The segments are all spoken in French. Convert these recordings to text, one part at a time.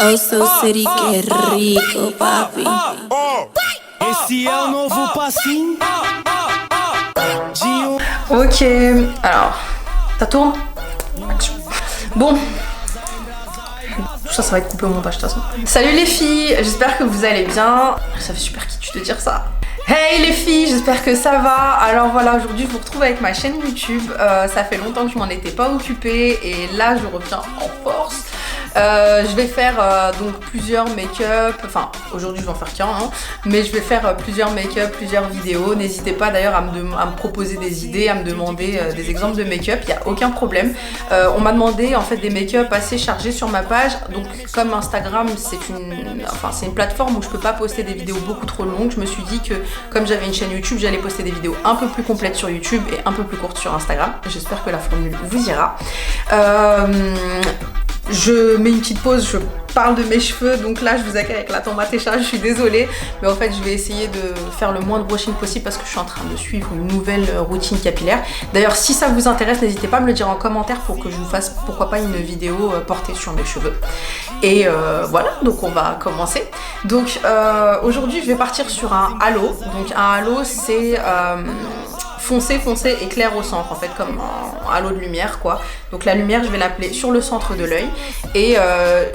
Oh, so city, que rico, papi. Esse é o novo passinho de Ok, alors, ça tourne. Action. Bon, tout ça va être coupé au montage de toute façon. Salut les filles, j'espère que vous allez bien. Ça fait super kitsch de dire ça. Hey les filles, j'espère que ça va. Alors voilà, aujourd'hui je vous retrouve avec ma chaîne YouTube. Ça fait longtemps que je m'en étais pas occupée et là je reviens en force. Je vais faire donc plusieurs make-up, enfin aujourd'hui je vais en faire qu'un, hein, mais je vais faire plusieurs make-up, plusieurs vidéos. N'hésitez pas d'ailleurs à me proposer des idées, à me demander des exemples de make-up, il n'y a aucun problème. On m'a demandé en fait des make-up assez chargés sur ma page, donc comme Instagram c'est une plateforme où je peux pas poster des vidéos beaucoup trop longues, je me suis dit que comme j'avais une chaîne YouTube, j'allais poster des vidéos un peu plus complètes sur YouTube et un peu plus courtes sur Instagram. J'espère que la formule vous ira. Je mets une petite pause, je parle de mes cheveux, donc là je vous accueille avec la tomate écharge, je suis désolée, mais en fait je vais essayer de faire le moins de brushing possible parce que je suis en train de suivre une nouvelle routine capillaire. D'ailleurs si ça vous intéresse, n'hésitez pas à me le dire en commentaire pour que je vous fasse pourquoi pas une vidéo portée sur mes cheveux. Et voilà, donc on va commencer. Donc aujourd'hui je vais partir sur un halo, donc un halo c'est foncé et clair au centre, en fait comme un halo de lumière quoi. Donc la lumière je vais l'appeler sur le centre de l'œil et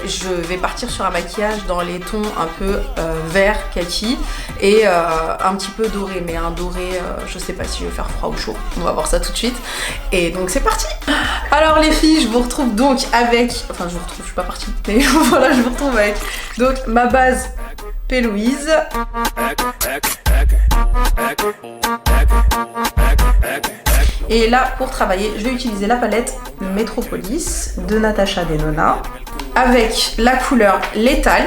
je vais partir sur un maquillage dans les tons un peu vert kaki et un petit peu doré, mais un doré je sais pas si je vais faire froid ou chaud, on va voir ça tout de suite. Et donc c'est parti. Alors les filles, je vous retrouve donc avec, enfin je suis pas partie, mais voilà, je vous retrouve avec donc ma base P. Louise. Et là, pour travailler, je vais utiliser la palette Metropolis de Natasha Denona avec la couleur Létale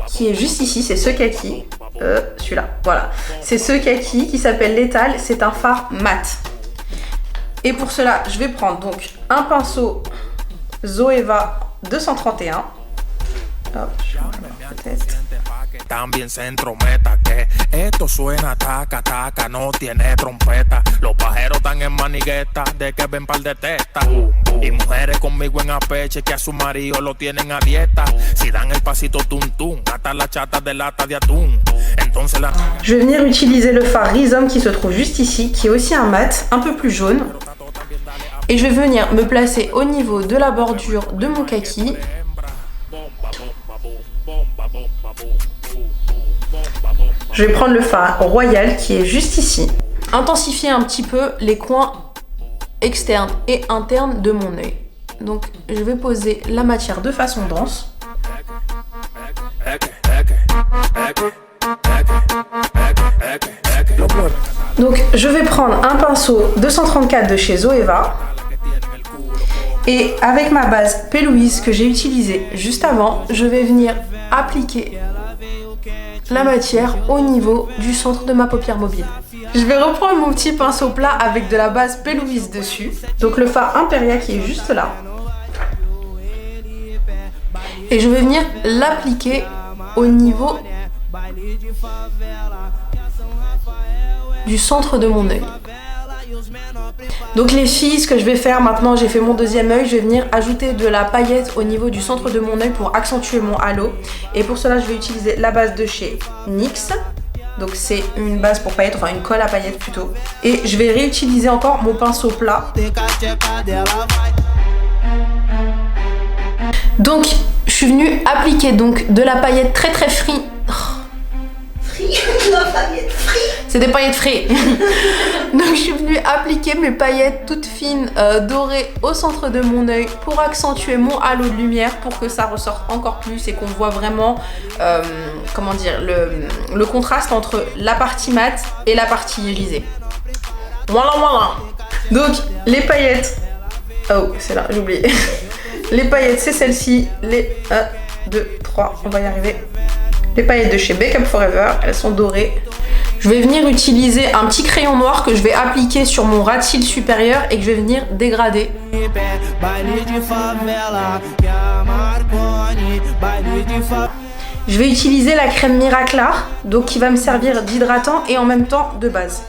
qui est juste ici, c'est ce kaki, celui-là, voilà. C'est ce kaki qui s'appelle Létale, c'est un fard mat. Et pour cela, je vais prendre donc un pinceau Zoeva 231. Hop, je vais le peut-être. También se entrometa que esto suena taca taca, no tiene trompeta. Los pajeros están en manigueta de que ven par de testa. Y mujeres conmigo en apeche que a su marido lo tienen a dieta. Si dan el pasito tum tum, hasta la chata de lata de atún. Entonces la... Je vais venir utiliser le fard Rhizome qui se trouve juste ici, qui est aussi un mat, un peu plus jaune. Et je vais venir me placer au niveau de la bordure de mon kaki. Je vais prendre le fard Royal qui est juste ici. Intensifier un petit peu les coins externes et internes de mon œil. Donc je vais poser la matière de façon dense. Donc je vais prendre un pinceau 234 de chez Zoeva. Et avec ma base P. Louise que j'ai utilisée juste avant, je vais venir appliquer la matière au niveau du centre de ma paupière mobile. Je vais reprendre mon petit pinceau plat avec de la base P. Louise dessus. Donc le fard Imperia qui est juste là. Et je vais venir l'appliquer au niveau du centre de mon œil. Donc les filles, ce que je vais faire maintenant, j'ai fait mon deuxième œil, je vais venir ajouter de la paillette au niveau du centre de mon œil pour accentuer mon halo. Et pour cela, je vais utiliser la base de chez NYX. Donc c'est une base pour paillettes, enfin une colle à paillettes plutôt. Et je vais réutiliser encore mon pinceau plat. Donc je suis venue appliquer donc de la paillette très free. C'est des paillettes free. Donc je suis venue appliquer mes paillettes toutes fines dorées au centre de mon œil pour accentuer mon halo de lumière pour que ça ressorte encore plus et qu'on voit vraiment comment dire le contraste entre la partie mate et la partie irisée. Voilà. Donc les paillettes, oh c'est là, j'ai oublié. Les paillettes c'est celle-ci, les 1, 2, 3, on va y arriver. Les paillettes de chez Makeup Forever, elles sont dorées. Je vais venir utiliser un petit crayon noir que je vais appliquer sur mon ras de cils supérieur et que je vais venir dégrader. Je vais utiliser la crème Miracle, donc qui va me servir d'hydratant et en même temps de base.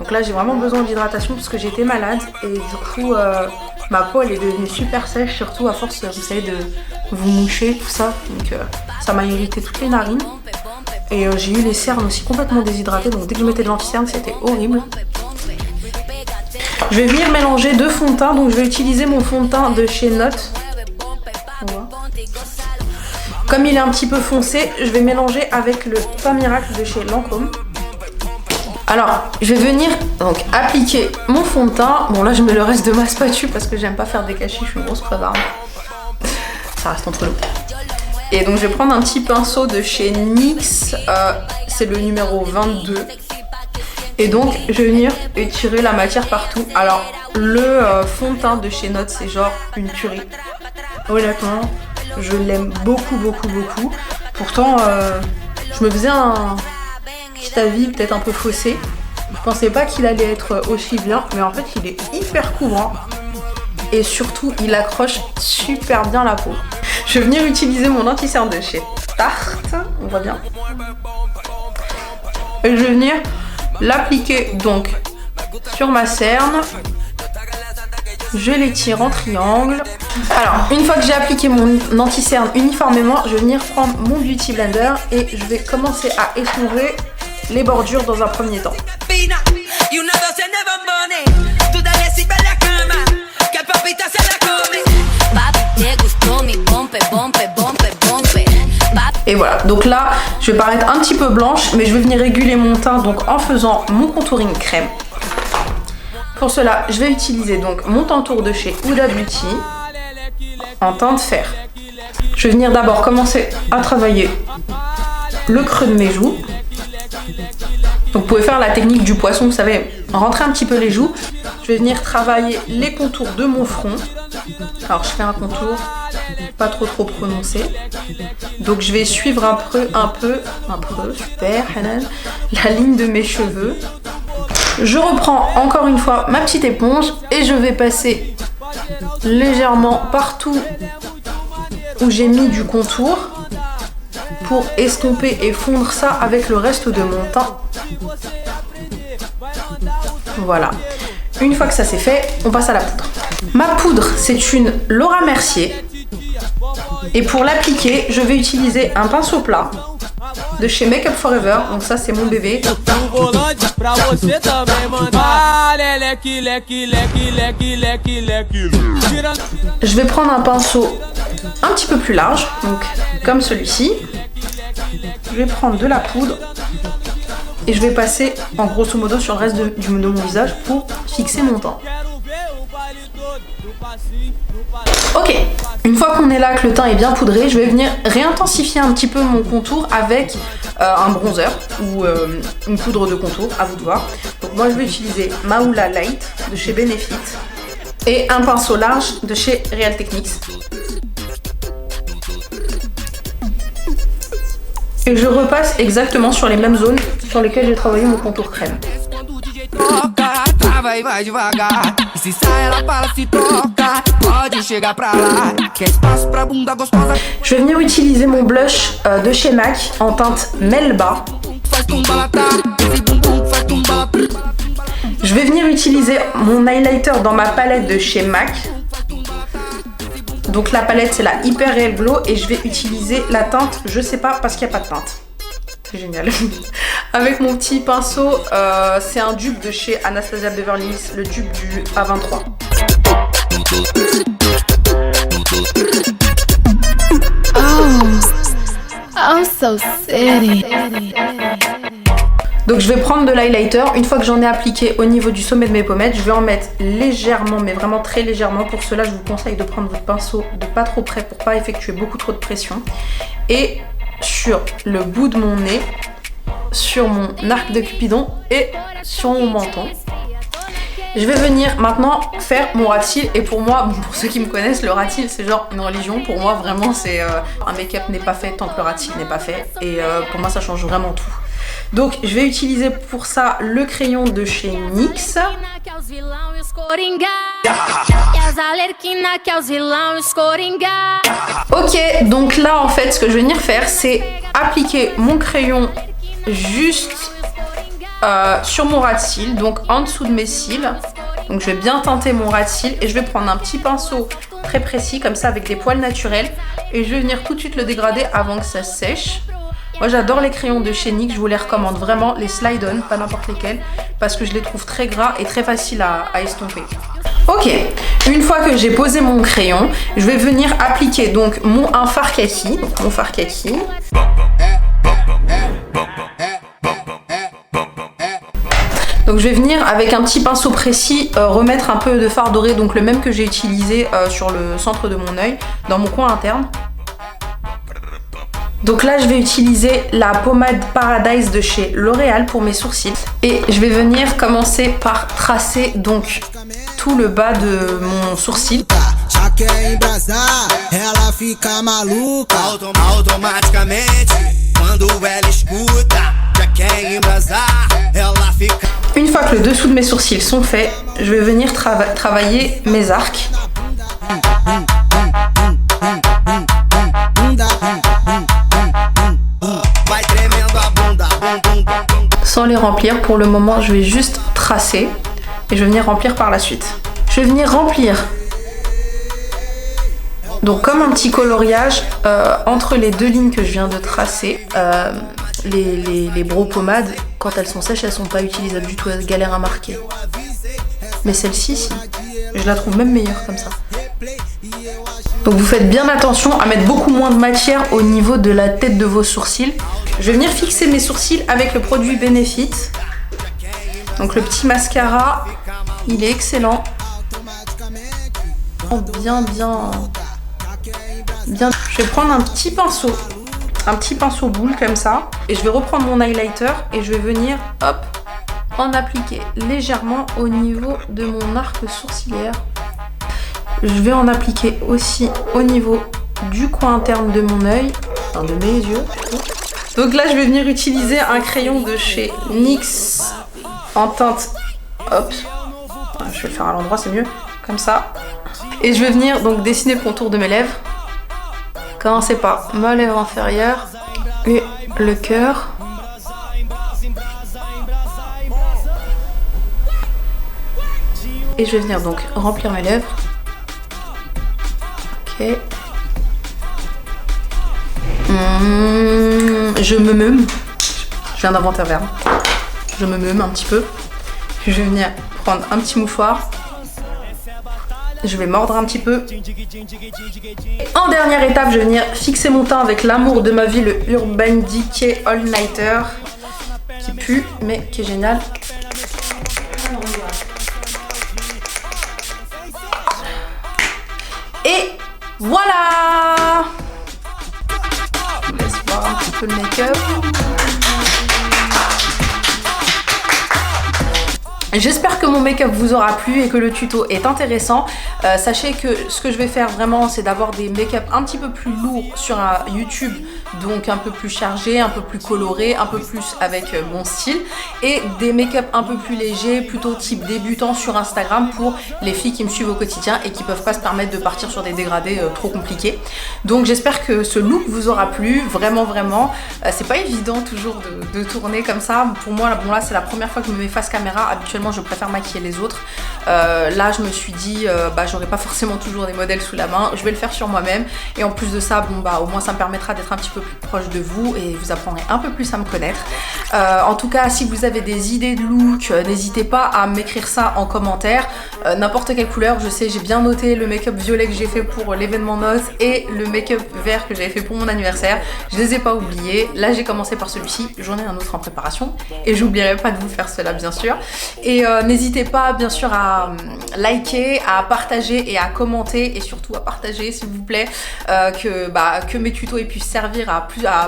Donc là j'ai vraiment besoin d'hydratation parce que j'étais malade et du coup ma peau elle est devenue super sèche, surtout à force vous savez vous mouchez, tout ça. Donc ça m'a irrité toutes les narines. Et j'ai eu les cernes aussi complètement déshydratées, donc dès que je mettais de l'anti-cerne, c'était horrible. Je vais venir mélanger deux fonds de teint, donc je vais utiliser mon fond de teint de chez Note. Comme il est un petit peu foncé, je vais mélanger avec le Teint Miracle de chez Lancôme. Alors, je vais venir donc appliquer mon fond de teint. Bon là, je mets le reste de ma spatule parce que j'aime pas faire des cachis, je suis une grosse crevarde. Ça reste entre nous. Et donc je vais prendre un petit pinceau de chez NYX, c'est le numéro 22. Et donc je vais venir étirer la matière partout. Alors le fond de teint de chez Note, c'est genre une tuerie. Honnêtement, je l'aime beaucoup. Pourtant, je me faisais un petit avis peut-être un peu faussé. Je pensais pas qu'il allait être aussi bien, mais en fait il est hyper couvrant. Et surtout, il accroche super bien la peau. Je vais venir utiliser mon anti-cerne de chez Tarte, on voit bien. Et je vais venir l'appliquer donc sur ma cerne. Je l'étire en triangle. Alors, une fois que j'ai appliqué mon anti-cerne uniformément, je vais venir prendre mon Beauty Blender et je vais commencer à essombrer les bordures dans un premier temps. Et voilà, donc là, je vais paraître un petit peu blanche, mais je vais venir réguler mon teint donc en faisant mon contouring crème. Pour cela, je vais utiliser donc mon Tantour de chez Huda Beauty en teint de fer. Je vais venir d'abord commencer à travailler le creux de mes joues. Donc vous pouvez faire la technique du poisson, vous savez, rentrer un petit peu les joues. Je vais venir travailler les contours de mon front. Alors je fais un contour pas trop prononcé. Donc je vais suivre un peu, super, Hanan, la ligne de mes cheveux. Je reprends encore une fois ma petite éponge et je vais passer légèrement partout où j'ai mis du contour pour estomper et fondre ça avec le reste de mon teint. Voilà. Une fois que ça c'est fait, on passe à la poudre. Ma poudre, c'est une Laura Mercier. Et pour l'appliquer, je vais utiliser un pinceau plat de chez Make Up For Ever. Donc ça, c'est mon bébé. Je vais prendre un pinceau un petit peu plus large, donc comme celui-ci. Je vais prendre de la poudre et je vais passer en grosso modo sur le reste de mon visage pour fixer mon teint. Ok, une fois qu'on est là, que le teint est bien poudré, je vais venir réintensifier un petit peu mon contour avec un bronzer ou une poudre de contour, à vous de voir. Donc moi je vais utiliser Maula Light de chez Benefit et un pinceau large de chez Real Techniques. Et je repasse exactement sur les mêmes zones sur lesquelles j'ai travaillé mon contour crème. Je vais venir utiliser mon blush de chez MAC en teinte Melba. Je vais venir utiliser mon highlighter dans ma palette de chez MAC. Donc la palette c'est la Hyper Real Glow et je vais utiliser la teinte je sais pas parce qu'il n'y a pas de teinte. C'est génial. Avec mon petit pinceau, c'est un dupe de chez Anastasia Beverly Hills, le dupe du A23. I'm so city. Donc je vais prendre de l'highlighter, une fois que j'en ai appliqué au niveau du sommet de mes pommettes, je vais en mettre légèrement, mais vraiment très légèrement. Pour cela, je vous conseille de prendre votre pinceau de pas trop près pour pas effectuer beaucoup trop de pression. Et sur le bout de mon nez, sur mon arc de Cupidon et sur mon menton. Je vais venir maintenant faire mon ras de cils et pour moi, pour ceux qui me connaissent, le ras de cils c'est genre une religion. Pour moi vraiment c'est un make-up n'est pas fait tant que le ras de cils n'est pas fait et pour moi ça change vraiment tout. Donc je vais utiliser pour ça le crayon de chez NYX. Ok, donc là en fait ce que je vais venir faire c'est appliquer mon crayon juste sur mon ras de cils, donc en dessous de mes cils. Donc je vais bien teinter mon ras de cils et je vais prendre un petit pinceau très précis comme ça avec des poils naturels. Et je vais venir tout de suite le dégrader avant que ça sèche. Moi j'adore les crayons de chez NYX, je vous les recommande vraiment, les Slide-On, pas n'importe lesquels, parce que je les trouve très gras et très faciles à estomper. Ok, une fois que j'ai posé mon crayon, je vais venir appliquer donc un fard kaki, Donc je vais venir avec un petit pinceau précis remettre un peu de fard doré, donc le même que j'ai utilisé sur le centre de mon œil, dans mon coin interne. Donc là je vais utiliser la pommade Paradise de chez L'Oréal pour mes sourcils. Et je vais venir commencer par tracer donc tout le bas de mon sourcil. Une fois que le dessous de mes sourcils sont faits, je vais venir travailler mes arcs. Sans les remplir, pour le moment je vais juste tracer et je vais venir remplir par la suite. Je vais venir remplir donc comme un petit coloriage entre les deux lignes que je viens de tracer. Les brows pommades, quand elles sont sèches, elles sont pas utilisables du tout, elles galèrent à marquer. Mais celle-ci, si. Je la trouve même meilleure comme ça. Donc vous faites bien attention à mettre beaucoup moins de matière au niveau de la tête de vos sourcils. Je vais venir fixer mes sourcils avec le produit Benefit. Donc le petit mascara, il est excellent. Bien. Je vais prendre un petit pinceau boule comme ça. Et je vais reprendre mon highlighter et je vais venir, hop, en appliquer légèrement au niveau de mon arc sourcilière. Je vais en appliquer aussi au niveau du coin interne de mon œil, enfin de mes yeux. Donc là, je vais venir utiliser un crayon de chez NYX en teinte, hop, je vais le faire à l'endroit, c'est mieux, comme ça. Et je vais venir donc dessiner le contour de mes lèvres. Commencez par ma lèvre inférieure et le cœur. Et je vais venir donc remplir mes lèvres. Ok. Je me meume. Je viens d'inventer un verbe. Je me meume un petit peu. Je vais venir prendre un petit mouchoir. Je vais mordre un petit peu. En dernière étape, je vais venir fixer mon teint avec l'amour de ma vie, le Urban Decay All Nighter. Qui pue, mais qui est génial. Et voilà! Je vous laisse voir un petit peu le make-up. J'espère que mon make-up vous aura plu et que le tuto est intéressant. Sachez que ce que je vais faire vraiment, c'est d'avoir des make-up un petit peu plus lourds sur YouTube, donc un peu plus chargés, un peu plus colorés, un peu plus avec mon style, et des make-up un peu plus légers, plutôt type débutant sur Instagram pour les filles qui me suivent au quotidien et qui peuvent pas se permettre de partir sur des dégradés trop compliqués. Donc j'espère que ce look vous aura plu, vraiment. C'est pas évident toujours de tourner comme ça. Pour moi, bon là c'est la première fois que je me mets face caméra. Habituellement je préfère maquiller les autres. Là je me suis dit j'aurai pas forcément toujours des modèles sous la main, je vais le faire sur moi-même, et en plus de ça, au moins ça me permettra d'être un petit peu plus proche de vous et vous apprendrez un peu plus à me connaître. En tout cas, si vous avez des idées de look, n'hésitez pas à m'écrire ça en commentaire, n'importe quelle couleur. Je sais, j'ai bien noté le make-up violet que j'ai fait pour l'événement noces et le make-up vert que j'avais fait pour mon anniversaire, je les ai pas oubliés. Là j'ai commencé par celui-ci, j'en ai un autre en préparation et j'oublierai pas de vous faire cela bien sûr. Et n'hésitez pas bien sûr à liker, à partager et à commenter, et surtout à partager s'il vous plaît, que mes tutos puissent servir à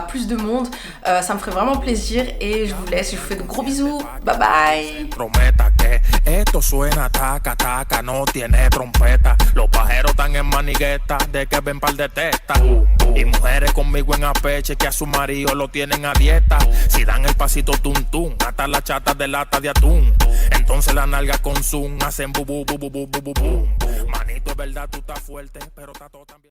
plus de monde. Ça me ferait vraiment plaisir et je vous laisse, je vous fais de gros bisous, bye bye. Esto suena taca taca, no tiene trompeta. Los pajeros están en manigueta de que ven par de testa. Y mujeres conmigo en apeche que a su marido lo tienen a dieta. Si dan el pasito tum tum, hasta las chatas de lata de atún. Entonces la nalga con zoom hacen bu bu bu bu bu bu bu bu. Manito, es verdad, tú estás fuerte, pero está todo también.